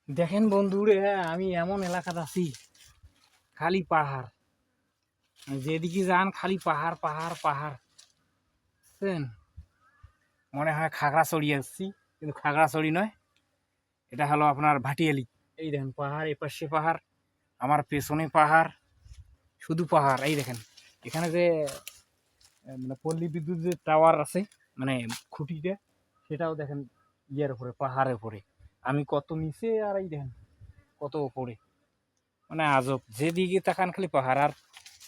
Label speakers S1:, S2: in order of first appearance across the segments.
S1: দেখেন বন্ধুরে, আমি এমন এলাকাতে আছি, খালি পাহাড়। যেদিকে যান খালি পাহাড় পাহাড় পাহাড়। বুঝছেন, মনে হয় খাগড়াছড়ি আসছি, কিন্তু খাগড়াছড়ি নয়, এটা হলো আপনার ভাটিয়ালি। এই দেখেন পাহাড়, এপাশে পাহাড়, আমার পেছনে পাহাড়, শুধু পাহাড়। এই দেখেন এখানে যে মানে পল্লী বিদ্যুৎ যে টাওয়ার আছে, মানে খুঁটিটা, সেটাও দেখেন ইয়ের উপরে, পাহাড়ের উপরে। আমি কত নিচে, আর এই দেখেন কত উপরে। মানে আজব, যেদিকে তাকান খালি পাহাড় আর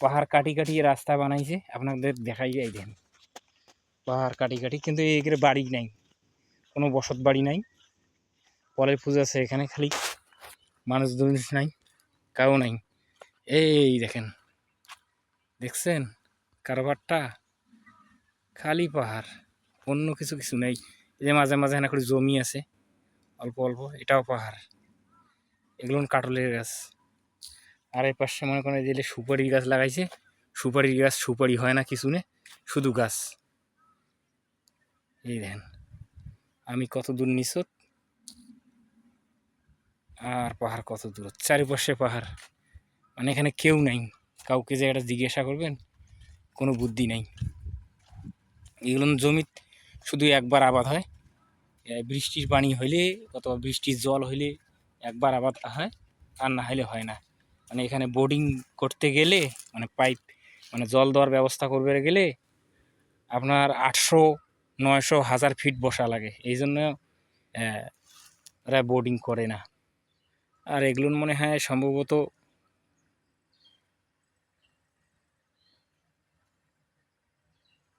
S1: পাহাড়। কাটি কাটি রাস্তা বানাইছে, আপনাদের দেখাই যায়। দেখেন পাহাড় কাটি কাটি, কিন্তু এখানে বাড়ি নাই, কোনো বসত বাড়ি নাই। পরের পূজা আছে এখানে, খালি মানুষ দুনুষ নাই, কাউ নাই। এই দেখেন, দেখছেন কারবারটা, খালি পাহাড়, অন্য কিছু কিছু নেই। এই যে মাঝে মাঝে এখানে করে জমি আছে অল্প অল্প, এটাও পাহাড়। এগুলো কাটলের গাছ। আর এই পাশে মনে করেন যে সুপারির গাছ লাগাইছে, সুপারির গাছ সুপারি হয় না কিছু নেই, শুধু গাছ। এই দেখেন আমি কত দূর নিচত, আর পাহাড় কত দূর, চারিপাশে পাহাড়। মানে এখানে কেউ নাই, কাউকে যে এটা জিজ্ঞাসা করবেন, কোনো বুদ্ধি নাই। এগুলো জমি শুধু একবার আবাদ হয়, বৃষ্টির পানি হইলে অথবা বৃষ্টির জল হইলে একবার আবাদ হয়, আর না হলে হয় না। মানে এখানে বোর্ডিং করতে গেলে, মানে পাইপ, মানে জল দেওয়ার ব্যবস্থা করবে গেলে আপনার 800, 900, 1000 ফিট বসা লাগে। এই জন্য এরা বোর্ডিং করে না। আর এগুলো মনে হয় সম্ভবত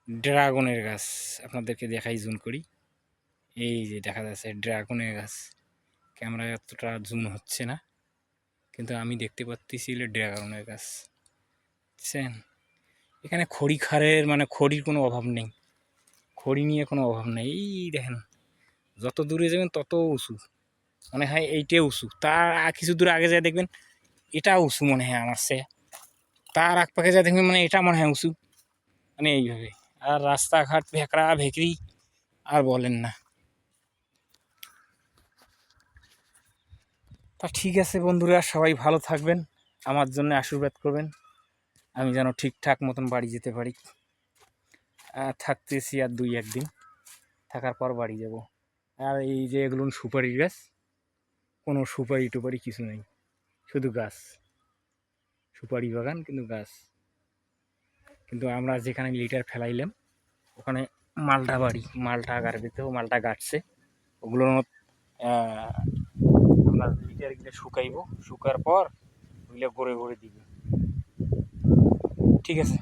S1: ড্রাগনের গাছ। আপনাদেরকে দেখাই, জুম করি। এই যে দেখা যাচ্ছে ড্রাগনের গাছ, ক্যামেরায় এতটা জুম হচ্ছে না, কিন্তু আমি দেখতে পাচ্ছি ড্রাগনের গাছ। বুঝছেন, এখানে খড়ি খারের, মানে খড়ির কোনো অভাব নেই, খড়ি নিয়ে কোনো অভাব নেই। এই দেখেন যত দূরে যাবেন তত উঁচু, মনে হয় এইটাই উঁচু। তার কিছু দূর আগে যায় দেখবেন এটা উঁচু মনে হয় আমার সে, তার আগ পাখে যায় দেখবেন মানে এটা মনে হয় উঁচু। মানে এইভাবে। আর রাস্তাঘাট ভেকড়া ভেকড়ি, আর বলেন না। তা ঠিক আছে বন্ধুরা, সবাই ভালো থাকবেন, আমার জন্য আশীর্বাদ করবেন, আমি যেন ঠিকঠাক মতন বাড়ি যেতে পারি। থাকতেছি আর 2-1 দিন, থাকার পর বাড়ি যাব। আর এই যে এগুলো সুপারি গাছ, কোনো সুপারি টুপারি কিছু নেই, শুধু গাছ, সুপারি বাগান কিন্তু গাছ। কিন্তু আমরা যেখানে লিটার ফেলাইলাম ওখানে মালটা বাড়ি, মালটা গাড়িতেও মালটা গাড়ছে। ওগুলো আপনার লিটার গিলে শুকাইব, শুকার পর ওইগুলো গড়ে গড়ে দিবে। ঠিক আছে।